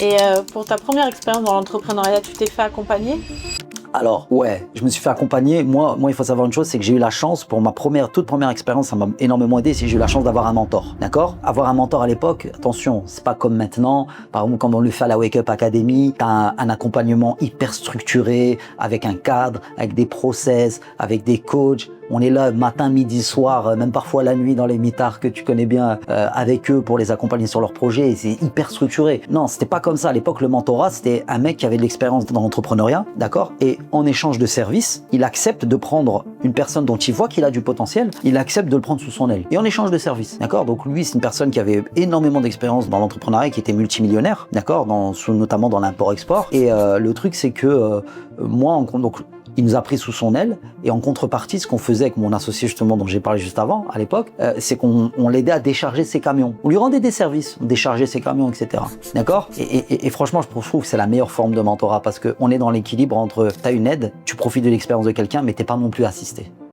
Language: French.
Et pour ta première expérience dans l'entrepreneuriat, tu t'es fait accompagner? Alors, ouais, je me suis fait accompagner. Moi, il faut savoir une chose, c'est que j'ai eu la chance, pour ma toute première expérience, ça m'a énormément aidé, c'est que j'ai eu la chance d'avoir un mentor, d'accord? Avoir un mentor à l'époque, attention, c'est pas comme maintenant. Par exemple, quand on le fait à la Wake Up Academy, t'as un accompagnement hyper structuré, avec un cadre, avec des process, avec des coachs. On est là matin, midi, soir, même parfois la nuit dans les mitards que tu connais bien avec eux pour les accompagner sur leurs projets. C'est hyper structuré. Non, c'était pas comme ça. À l'époque, le mentorat, c'était un mec qui avait de l'expérience dans l'entrepreneuriat, d'accord? Et en échange de services, il accepte de prendre une personne dont il voit qu'il a du potentiel, il accepte de le prendre sous son aile. Et en échange de services, d'accord? Donc lui, c'est une personne qui avait énormément d'expérience dans l'entrepreneuriat, qui était multimillionnaire, d'accord? Notamment dans l'import-export. Et le truc, c'est que moi, donc, il nous a pris sous son aile et en contrepartie, ce qu'on faisait avec mon associé justement dont j'ai parlé juste avant, à l'époque, c'est qu'on l'aidait à décharger ses camions. On lui rendait des services, on déchargeait ses camions, etc. D'accord? Et franchement, je trouve que c'est la meilleure forme de mentorat parce qu'on est dans l'équilibre entre t'as une aide, tu profites de l'expérience de quelqu'un, mais t'es pas non plus assisté.